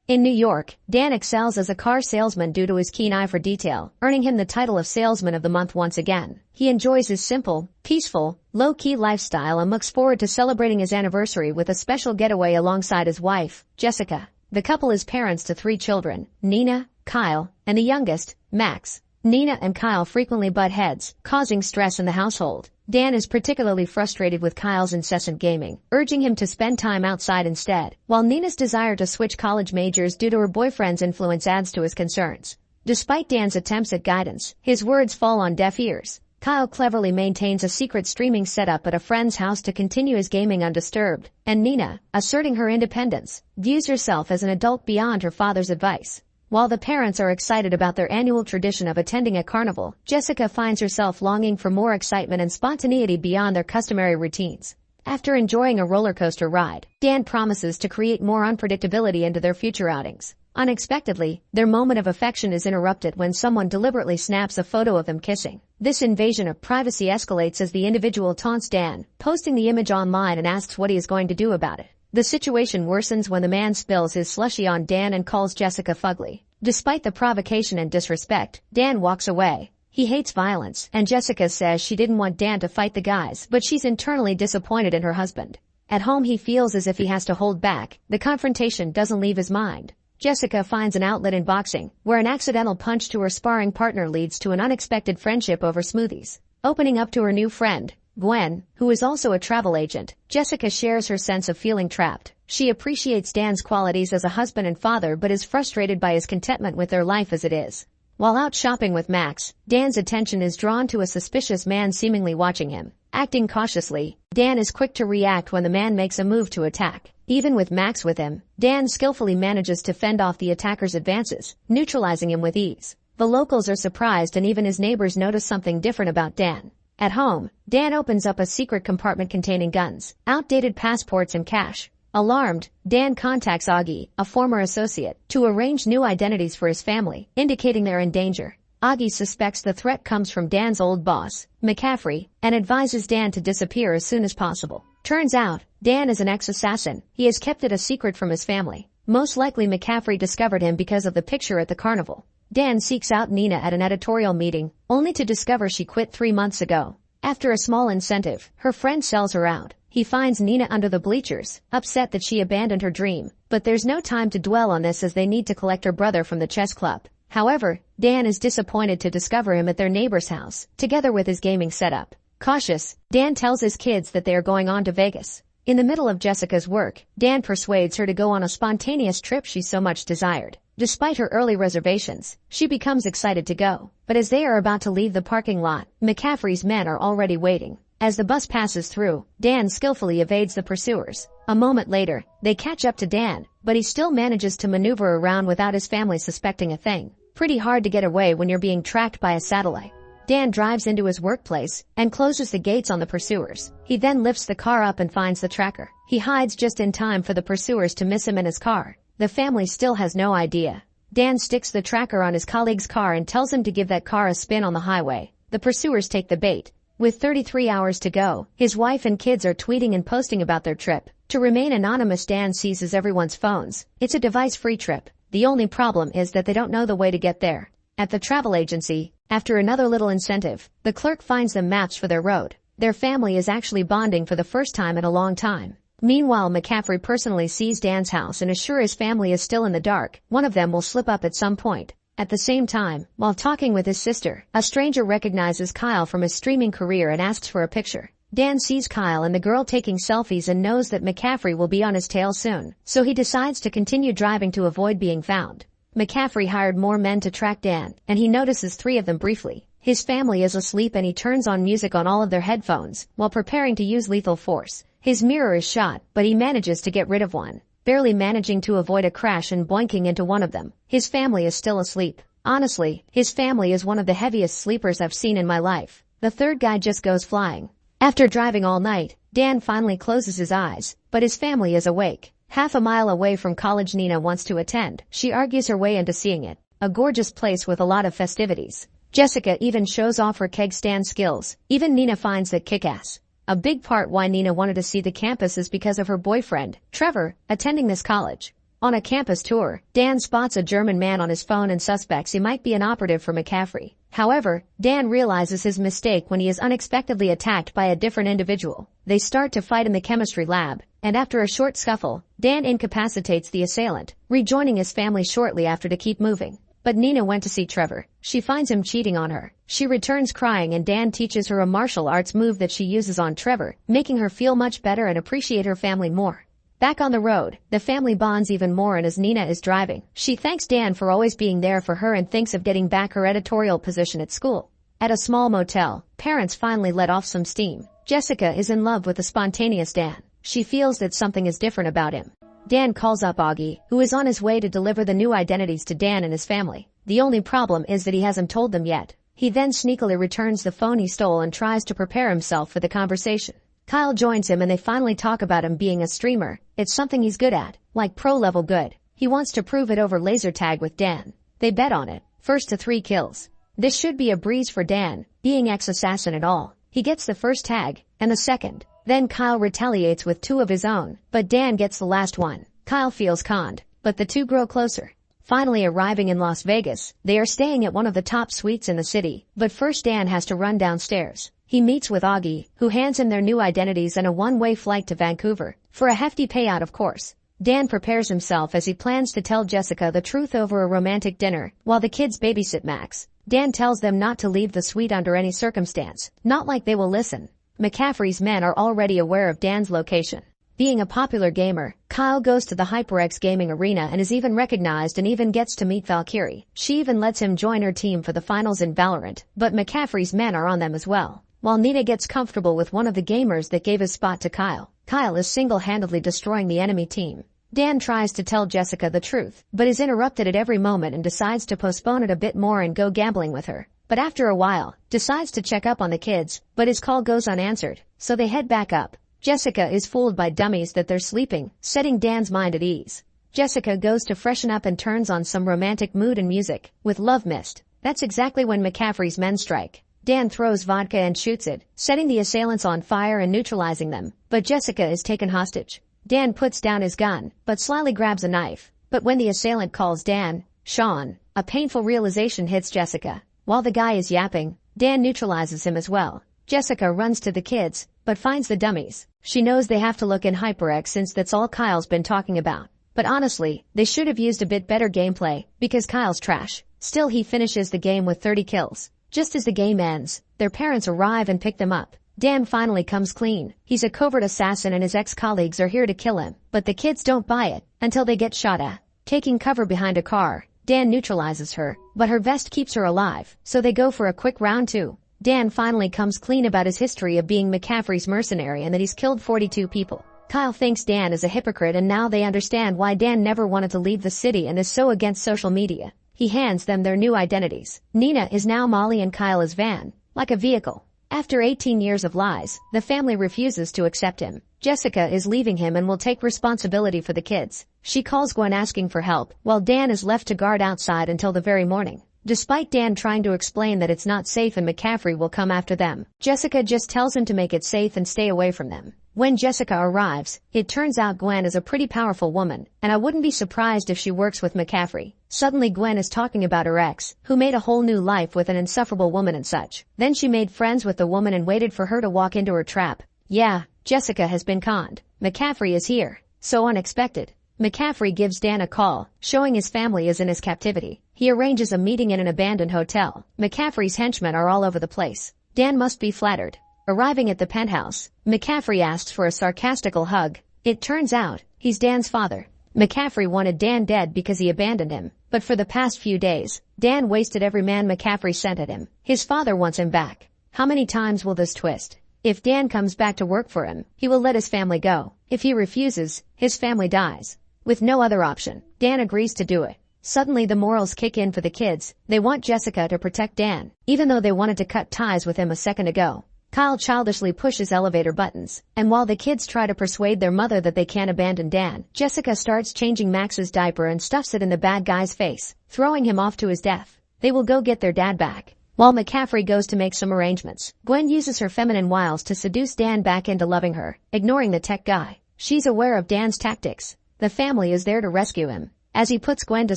In New York, Dan excels as a car salesman due to his keen eye for detail, earning him the title of Salesman of the Month once again. He enjoys his simple, peaceful, low-key lifestyle and looks forward to celebrating his anniversary with a special getaway alongside his wife, Jessica. The couple is parents to 3 children, Nina, Kyle, and the youngest, Max. Nina and Kyle frequently butt heads, causing stress in the household. Dan is particularly frustrated with Kyle's incessant gaming, urging him to spend time outside instead, while Nina's desire to switch college majors due to her boyfriend's influence adds to his concerns. Despite Dan's attempts at guidance, his words fall on deaf ears. Kyle cleverly maintains a secret streaming setup at a friend's house to continue his gaming undisturbed, and Nina, asserting her independence, views herself as an adult beyond her father's advice. While the parents are excited about their annual tradition of attending a carnival, Jessica finds herself longing for more excitement and spontaneity beyond their customary routines. After enjoying a roller coaster ride, Dan promises to create more unpredictability into their future outings. Unexpectedly, their moment of affection is interrupted when someone deliberately snaps a photo of them kissing. This invasion of privacy escalates as the individual taunts Dan, posting the image online and asks what he is going to do about it. The situation worsens when the man spills his slushie on Dan and calls Jessica fugly. Despite the provocation and disrespect, Dan walks away. He hates violence, and Jessica says she didn't want Dan to fight the guys, but she's internally disappointed in her husband. At home he feels as if he has to hold back. The confrontation doesn't leave his mind. Jessica finds an outlet in boxing, where an accidental punch to her sparring partner leads to an unexpected friendship over smoothies. Opening up to her new friend, Gwen, who is also a travel agent, Jessica shares her sense of feeling trapped. She appreciates Dan's qualities as a husband and father but is frustrated by his contentment with their life as it is. While out shopping with Max, Dan's attention is drawn to a suspicious man seemingly watching him. Acting cautiously, Dan is quick to react when the man makes a move to attack. Even with Max with him, Dan skillfully manages to fend off the attacker's advances, neutralizing him with ease. The locals are surprised and even his neighbors notice something different about Dan. At home, Dan opens up a secret compartment containing guns, outdated passports and cash. Alarmed, Dan contacts Augie, a former associate, to arrange new identities for his family, indicating they're in danger. Augie suspects the threat comes from Dan's old boss, McCaffrey, and advises Dan to disappear as soon as possible. Turns out, Dan is an ex-assassin. He has kept it a secret from his family. Most likely McCaffrey discovered him because of the picture at the carnival. Dan seeks out Nina at an editorial meeting, only to discover she quit 3 months ago. After a small incentive, her friend sells her out. He finds Nina under the bleachers, upset that she abandoned her dream, but there's no time to dwell on this as they need to collect her brother from the chess club. However, Dan is disappointed to discover him at their neighbor's house, together with his gaming setup. Cautious, Dan tells his kids that they are going on to Vegas. In the middle of Jessica's work, Dan persuades her to go on a spontaneous trip she so much desired. Despite her early reservations, she becomes excited to go. But as they are about to leave the parking lot, McCaffrey's men are already waiting. As the bus passes through, Dan skillfully evades the pursuers. A moment later, they catch up to Dan, but he still manages to maneuver around without his family suspecting a thing. Pretty hard to get away when you're being tracked by a satellite. Dan drives into his workplace and closes the gates on the pursuers. He then lifts the car up and finds the tracker. He hides just in time for the pursuers to miss him in his car. The family still has no idea. Dan sticks the tracker on his colleague's car and tells him to give that car a spin on the highway. The pursuers take the bait. With 33 hours to go, his wife and kids are tweeting and posting about their trip. To remain anonymous, Dan seizes everyone's phones. It's a device-free trip. The only problem is that they don't know the way to get there. At the travel agency, after another little incentive, the clerk finds them maps for their road. Their family is actually bonding for the first time in a long time. Meanwhile, McCaffrey personally sees Dan's house and assures his family is still in the dark. One of them will slip up at some point. At the same time, while talking with his sister, a stranger recognizes Kyle from his streaming career and asks for a picture. Dan sees Kyle and the girl taking selfies and knows that McCaffrey will be on his tail soon, so he decides to continue driving to avoid being found. McCaffrey hired more men to track Dan, and he notices 3 of them briefly. His family is asleep and he turns on music on all of their headphones, while preparing to use lethal force. His mirror is shot, but he manages to get rid of one, barely managing to avoid a crash and boinking into one of them. His family is still asleep. Honestly, his family is one of the heaviest sleepers I've seen in my life. The third guy just goes flying. After driving all night, Dan finally closes his eyes, but his family is awake. Half a mile away from college Nina wants to attend. She argues her way into seeing it. A gorgeous place with a lot of festivities. Jessica even shows off her keg stand skills. Even Nina finds that kick-ass. A big part why Nina wanted to see the campus is because of her boyfriend, Trevor, attending this college. On a campus tour, Dan spots a German man on his phone and suspects he might be an operative for McCaffrey. However, Dan realizes his mistake when he is unexpectedly attacked by a different individual. They start to fight in the chemistry lab, and after a short scuffle, Dan incapacitates the assailant, rejoining his family shortly after to keep moving. But Nina went to see Trevor. She finds him cheating on her. She returns crying and Dan teaches her a martial arts move that she uses on Trevor, making her feel much better and appreciate her family more. Back on the road, the family bonds even more, and as Nina is driving, she thanks Dan for always being there for her and thinks of getting back her editorial position at school. At a small motel, parents finally let off some steam. Jessica is in love with the spontaneous Dan. She feels that something is different about him. Dan calls up Augie, who is on his way to deliver the new identities to Dan and his family. The only problem is that he hasn't told them yet. He then sneakily returns the phone he stole and tries to prepare himself for the conversation. Kyle joins him and they finally talk about him being a streamer. It's something he's good at, like pro-level good. He wants to prove it over laser tag with Dan. They bet on it, first to 3 kills. This should be a breeze for Dan, being ex-assassin and all. He gets the first tag, and the second. Then Kyle retaliates with 2 of his own, but Dan gets the last one. Kyle feels conned, but the 2 grow closer. Finally arriving in Las Vegas, they are staying at one of the top suites in the city, but first Dan has to run downstairs. He meets with Augie, who hands him their new identities and a one-way flight to Vancouver, for a hefty payout of course. Dan prepares himself as he plans to tell Jessica the truth over a romantic dinner, while the kids babysit Max. Dan tells them not to leave the suite under any circumstance, not like they will listen. McCaffrey's men are already aware of Dan's location. Being a popular gamer, Kyle goes to the HyperX gaming arena and is even recognized and even gets to meet Valkyrie. She even lets him join her team for the finals in Valorant, but McCaffrey's men are on them as well. While Nina gets comfortable with one of the gamers that gave his spot to Kyle, Kyle is single-handedly destroying the enemy team. Dan tries to tell Jessica the truth, but is interrupted at every moment and decides to postpone it a bit more and go gambling with her. But after a while, decides to check up on the kids, but his call goes unanswered, so they head back up. Jessica is fooled by dummies that they're sleeping, setting Dan's mind at ease. Jessica goes to freshen up and turns on some romantic mood and music, with Love Mist. That's exactly when McCaffrey's men strike. Dan throws vodka and shoots it, setting the assailants on fire and neutralizing them, but Jessica is taken hostage. Dan puts down his gun, but slyly grabs a knife. But when the assailant calls Dan, Sean, a painful realization hits Jessica. While the guy is yapping, Dan neutralizes him as well. Jessica runs to the kids, but finds the dummies. She knows they have to look in HyperX since that's all Kyle's been talking about. But honestly, they should have used a bit better gameplay, because Kyle's trash. Still, he finishes the game with 30 kills. Just as the game ends, their parents arrive and pick them up. Dan finally comes clean. He's a covert assassin and his ex-colleagues are here to kill him, but the kids don't buy it, until they get shot at. Taking cover behind a car, Dan neutralizes her, but her vest keeps her alive, so they go for a quick round 2. Dan finally comes clean about his history of being McCaffrey's mercenary and that he's killed 42 people. Kyle thinks Dan is a hypocrite and now they understand why Dan never wanted to leave the city and is so against social media. He hands them their new identities. Nina is now Molly and Kyle is Van, like a vehicle. After 18 years of lies, the family refuses to accept him. Jessica is leaving him and will take responsibility for the kids. She calls Gwen asking for help, while Dan is left to guard outside until the very morning. Despite Dan trying to explain that it's not safe and McCaffrey will come after them, Jessica just tells him to make it safe and stay away from them. When Jessica arrives, it turns out Gwen is a pretty powerful woman, and I wouldn't be surprised if she works with McCaffrey. Suddenly Gwen is talking about her ex, who made a whole new life with an insufferable woman and such. Then she made friends with the woman and waited for her to walk into her trap. Yeah, Jessica has been conned. McCaffrey is here. So unexpected. McCaffrey gives Dan a call, showing his family is in his captivity. He arranges a meeting in an abandoned hotel. McCaffrey's henchmen are all over the place. Dan must be flattered. Arriving at the penthouse, McCaffrey asks for a sarcastical hug. It turns out, he's Dan's father. McCaffrey wanted Dan dead because he abandoned him, but for the past few days, Dan wasted every man McCaffrey sent at him. His father wants him back. How many times will this twist? If Dan comes back to work for him, he will let his family go. If he refuses, his family dies. With no other option, Dan agrees to do it. Suddenly the morals kick in for the kids. They want Jessica to protect Dan, even though they wanted to cut ties with him a second ago. Kyle childishly pushes elevator buttons, and while the kids try to persuade their mother that they can't abandon Dan, Jessica starts changing Max's diaper and stuffs it in the bad guy's face, throwing him off to his death. They will go get their dad back. While McCaffrey goes to make some arrangements, Gwen uses her feminine wiles to seduce Dan back into loving her, ignoring the tech guy. She's aware of Dan's tactics. The family is there to rescue him. As he puts Gwen to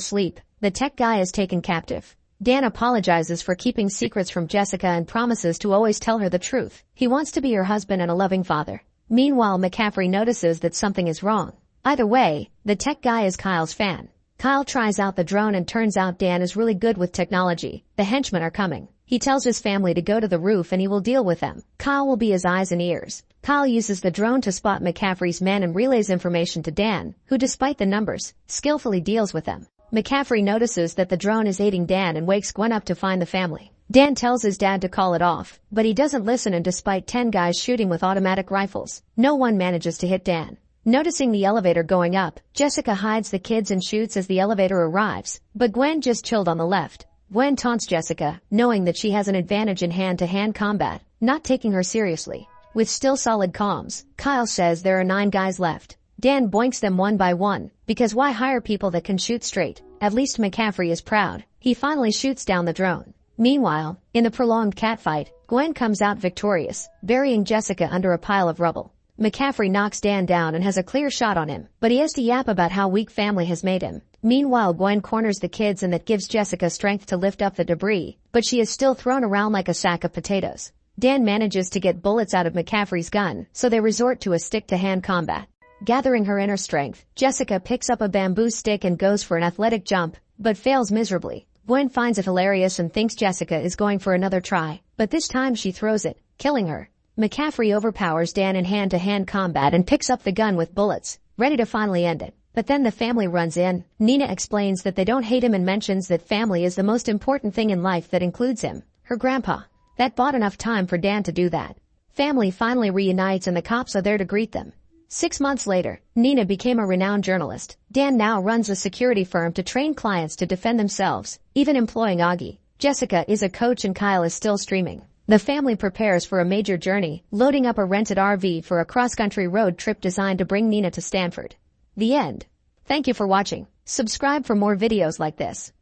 sleep, the tech guy is taken captive. Dan apologizes for keeping secrets from Jessica and promises to always tell her the truth. He wants to be her husband and a loving father. Meanwhile, McCaffrey notices that something is wrong. Either way, the tech guy is Kyle's fan. Kyle tries out the drone and turns out Dan is really good with technology. The henchmen are coming. He tells his family to go to the roof and he will deal with them. Kyle will be his eyes and ears. Kyle uses the drone to spot McCaffrey's men and relays information to Dan, who despite the numbers, skillfully deals with them. McCaffrey notices that the drone is aiding Dan and wakes Gwen up to find the family. Dan tells his dad to call it off, but he doesn't listen, and despite 10 guys shooting with automatic rifles, no one manages to hit Dan. Noticing the elevator going up, Jessica hides the kids and shoots as the elevator arrives, but Gwen just chilled on the left. Gwen taunts Jessica, knowing that she has an advantage in hand-to-hand combat, not taking her seriously. With still solid comms, Kyle says there are 9 guys left. Dan boinks them one by one, because why hire people that can shoot straight? At least McCaffrey is proud. He finally shoots down the drone. Meanwhile, in the prolonged catfight, Gwen comes out victorious, burying Jessica under a pile of rubble. McCaffrey knocks Dan down and has a clear shot on him, but he has to yap about how weak family has made him. Meanwhile, Gwen corners the kids and that gives Jessica strength to lift up the debris, but she is still thrown around like a sack of potatoes. Dan manages to get bullets out of McCaffrey's gun, so they resort to a stick-to-hand combat. Gathering her inner strength, Jessica picks up a bamboo stick and goes for an athletic jump, but fails miserably. Gwen finds it hilarious and thinks Jessica is going for another try, but this time she throws it, killing her. McCaffrey overpowers Dan in hand-to-hand combat and picks up the gun with bullets, ready to finally end it. But then the family runs in. Nina explains that they don't hate him and mentions that family is the most important thing in life that includes him, her grandpa. That bought enough time for Dan to do that. Family finally reunites and the cops are there to greet them. 6 months later, Nina became a renowned journalist. Dan now runs a security firm to train clients to defend themselves, even employing Augie. Jessica is a coach and Kyle is still streaming. The family prepares for a major journey, loading up a rented RV for a cross-country road trip designed to bring Nina to Stanford. The end. Thank you for watching. Subscribe for more videos like this.